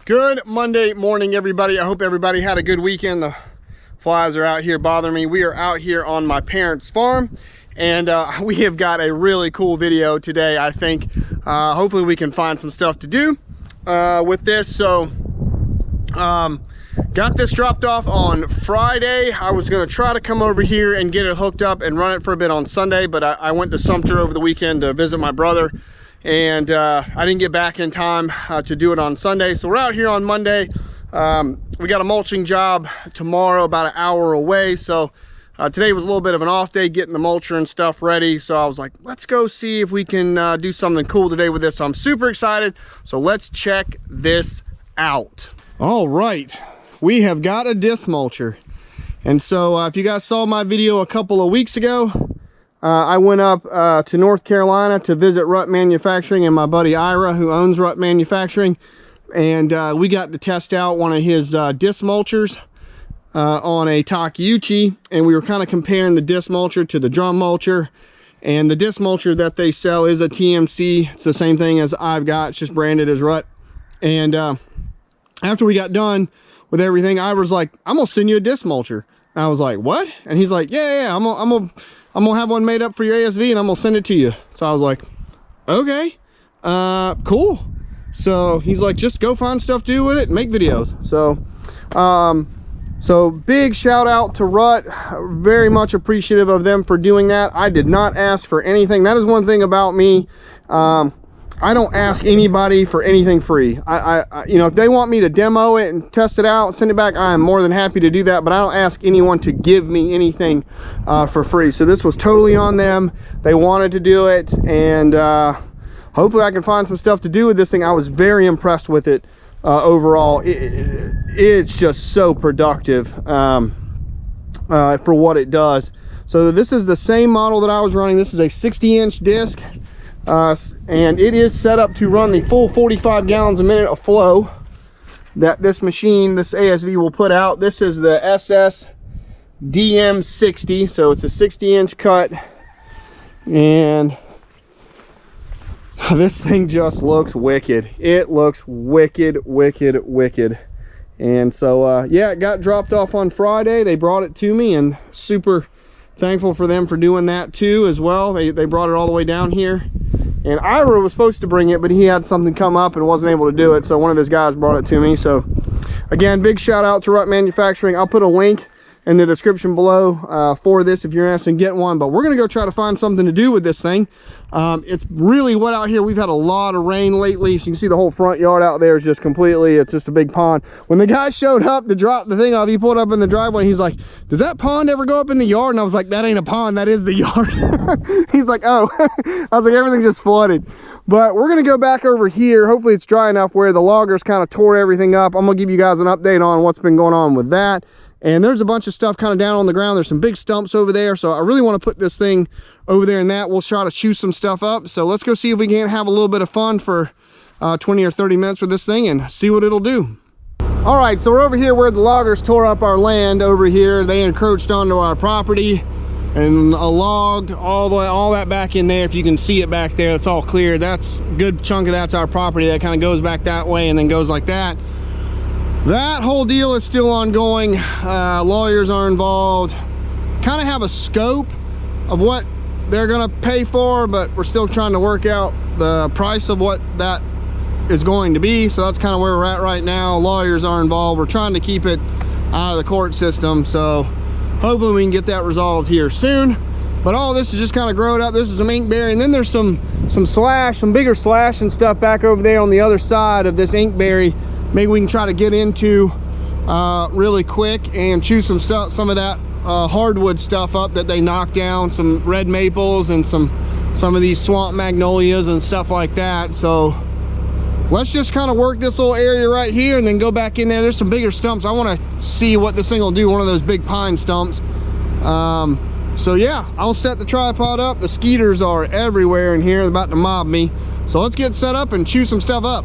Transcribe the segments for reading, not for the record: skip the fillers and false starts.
Good Monday morning, everybody. I hope everybody had a good weekend. The flies are out here bothering me. We are out here on my parents' farm, and we have got a really cool video today. I think hopefully we can find some stuff to do with this. So got this dropped off on Friday. I was going to try to come over here and get it hooked up and run it for a bit on Sunday, but I went to Sumter over the weekend to visit my brother, and I didn't get back in time to do it on Sunday. So we're out here on Monday. We got a mulching job tomorrow about an hour away. So today was a little bit of an off day getting the mulcher and stuff ready. So I was like, let's go see if we can do something cool today with this. So I'm super excited. So let's check this out. All right, we have got a disc mulcher. And so if you guys saw my video a couple of weeks ago, I went up to North Carolina to visit Rut Manufacturing and my buddy Ira, who owns Rut Manufacturing. And we got to test out one of his disc mulchers on a Takeuchi. And we were kind of comparing the disc mulcher to the drum mulcher. And the disc mulcher that they sell is a TMC. It's the same thing as I've got. It's just branded as Rut. And after we got done with everything, Ira's like, I'm going to send you a disc mulcher. And I was like, what? And he's like, yeah, I'm gonna have one made up for your ASV and I'm gonna send it to you. So I was like, okay, cool. So he's like, just go find stuff to do with it and make videos. So big shout out to Rut. Very much appreciative of them for doing that. I did not ask for anything. That is one thing about me. I don't ask anybody for anything free. You know, if they want me to demo it and test it out, send it back, I am more than happy to do that, but I don't ask anyone to give me anything for free. So this was totally on them. They wanted to do it, and hopefully I can find some stuff to do with this thing. I was very impressed with it overall. It's just so productive for what it does. So this is the same model that I was running. This is a 60-inch disc. And it is set up to run the full 45 gallons a minute of flow that this machine, this ASV, will put out. This is the SS DM60, so it's a 60-inch cut, and this thing just looks wicked. It looks wicked. And so yeah, it got dropped off on Friday. They brought it to me, and super thankful for them for doing that too as well. They brought it all the way down here. And Ira was supposed to bring it, but he had something come up and wasn't able to do it. So one of his guys brought it to me. So again, big shout out to Rut Manufacturing. I'll put a link in the description below for this if you're interested in getting one. But we're going to go try to find something to do with this thing. It's really wet out here. We've had a lot of rain lately. So you can see the whole front yard out there is just completely, it's just a big pond. When the guy showed up to drop the thing off, he pulled up in the driveway. He's like, does that pond ever go up in the yard? And I was like, that ain't a pond, that is the yard. He's like, oh. I was like, everything's just flooded. But we're going to go back over here. Hopefully it's dry enough where the loggers kind of tore everything up. I'm going to give you guys an update on what's been going on with that. And there's a bunch of stuff kind of down on the ground. There's some big stumps over there. So I really want to put this thing over there, and that we'll try to chew some stuff up. So let's go see if we can't have a little bit of fun for 20 or 30 minutes with this thing and see what it'll do. All right, so we're over here where the loggers tore up our land over here. They encroached onto our property and logged all that back in there. If you can see it back there, it's all clear. That's a good chunk of that's our property. That kind of goes back that way and then goes like that. That whole deal is still ongoing. Lawyers are involved. Kind of have a scope of what they're gonna pay for, but we're still trying to work out the price of what that is going to be. So that's kind of where we're at right now. Lawyers are involved. We're trying to keep it out of the court system. So hopefully we can get that resolved here soon. But all this is just kind of growing up. This is some inkberry, and then there's some bigger slash and stuff back over there on the other side of this inkberry. Maybe we can try to get into really quick and chew some of that hardwood stuff up that they knocked down, some red maples and some of these swamp magnolias and stuff like that. So let's just kind of work this little area right here and then go back in there. There's some bigger stumps. I want to see what this thing will do, one of those big pine stumps. So yeah, I'll set the tripod up. The skeeters are everywhere in here. They're about to mob me. So let's get set up and chew some stuff up.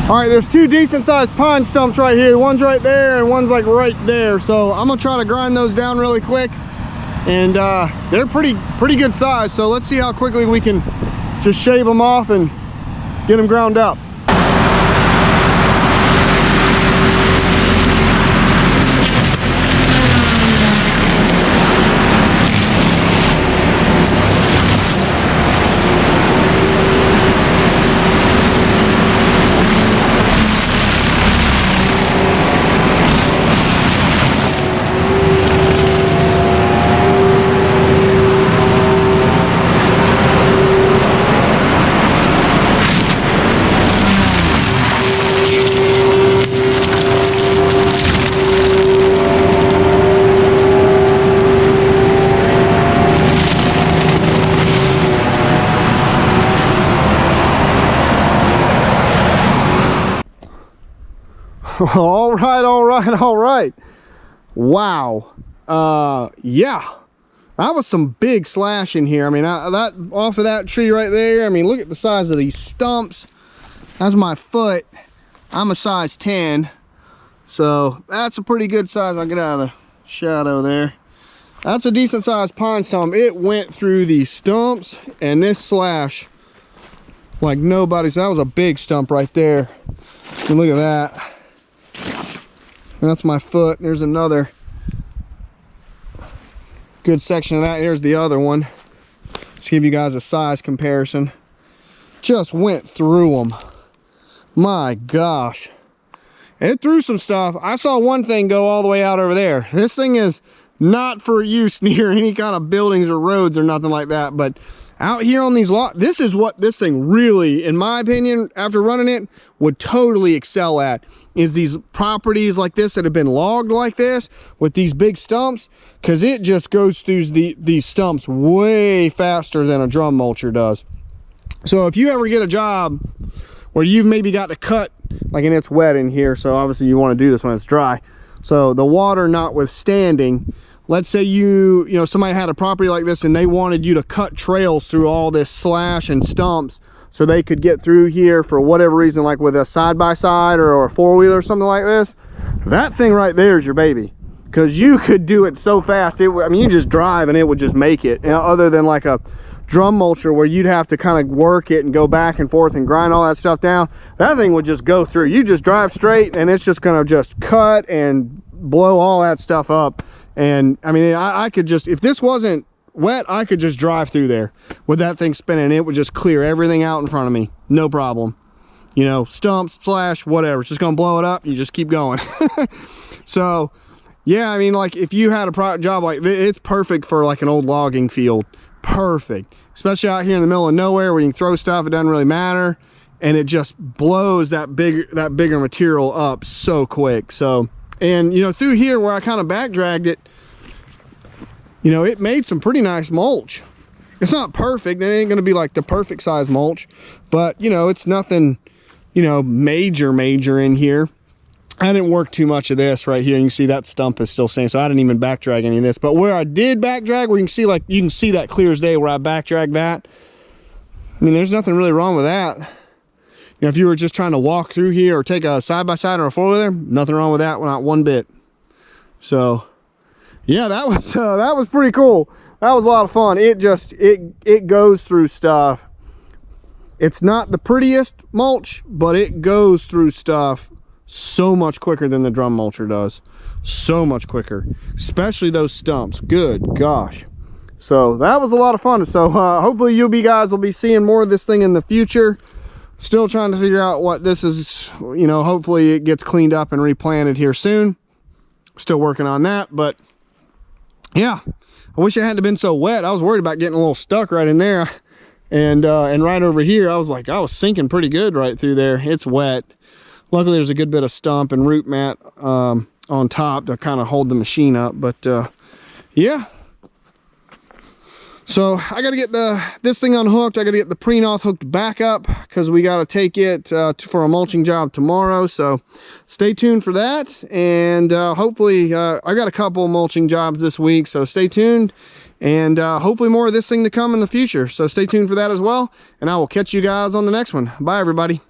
All right, there's two decent sized pine stumps right here. One's right there and one's like right there. So I'm gonna try to grind those down really quick. And they're pretty good size. So let's see how quickly we can just shave them off and get them ground up. All right. Wow. Yeah, that was some big slash in here. I mean, that off of that tree right there, I mean, look at the size of these stumps. That's my foot. I'm a size 10, so that's a pretty good size. I'll get out of the shadow there. That's a decent sized pine stump. It went through these stumps and this slash like nobody's. That was a big stump right there. And look at that. And that's my foot. There's another good section of that. Here's the other one. Just give you guys a size comparison. Just went through them. My gosh. It threw some stuff. I saw one thing go all the way out over there. This thing is not for use near any kind of buildings or roads or nothing like that. But out here on these lots, this is what this thing really, in my opinion, after running it, would totally excel at. Is these properties like this that have been logged like this with these big stumps, because it just goes through these stumps way faster than a drum mulcher does. So if you ever get a job where you've maybe got to cut, like, and it's wet in here, so obviously you want to do this when it's dry, so the water notwithstanding, let's say you know somebody had a property like this and they wanted you to cut trails through all this slash and stumps so they could get through here for whatever reason, like with a side-by-side or a four-wheeler or something like this, that thing right there is your baby, because you could do it so fast. I mean, you just drive and it would just make it. You know, other than like a drum mulcher where you'd have to kind of work it and go back and forth and grind all that stuff down, that thing would just go through. You just drive straight and it's just gonna just cut and blow all that stuff up. And I mean, I could just, if this wasn't wet, I could just drive through there with that thing spinning. It would just clear everything out in front of me, no problem. You know, stumps, slash, whatever, it's just gonna blow it up. You just keep going. So yeah, I mean, like if you had a job like this, it's perfect for like an old logging field. Perfect, especially out here in the middle of nowhere where you can throw stuff, it doesn't really matter, and it just blows that bigger material up so quick. So, and you know, through here where I kind of back dragged it, you know, it made some pretty nice mulch. It's not perfect, it ain't gonna be like the perfect size mulch, but you know, it's nothing, you know, major in here. I didn't work too much of this right here. You can see that stump is still staying, so I didn't even back drag any of this. But where I did back drag, where you can see, like, you can see that clear as day where I back dragged that. I mean, there's nothing really wrong with that. You know, if you were just trying to walk through here or take a side-by-side or a four-wheeler, nothing wrong with that, not one bit. So yeah, that was pretty cool. That was a lot of fun. It just, it goes through stuff. It's not the prettiest mulch, but it goes through stuff so much quicker than the drum mulcher does. So much quicker, especially those stumps. Good gosh. So that was a lot of fun. So hopefully you guys will be seeing more of this thing in the future. Still trying to figure out what this is, you know, hopefully it gets cleaned up and replanted here soon. Still working on that, but yeah, I wish it hadn't been so wet. I was worried about getting a little stuck right in there. And right over here, I was sinking pretty good right through there. It's wet. Luckily, there's a good bit of stump and root mat on top to kind of hold the machine up. But yeah. So I got to get this thing unhooked. I got to get the pre-noth hooked back up because we got to take it for a mulching job tomorrow. So stay tuned for that. And hopefully, I got a couple mulching jobs this week. So stay tuned. And hopefully more of this thing to come in the future. So stay tuned for that as well. And I will catch you guys on the next one. Bye, everybody.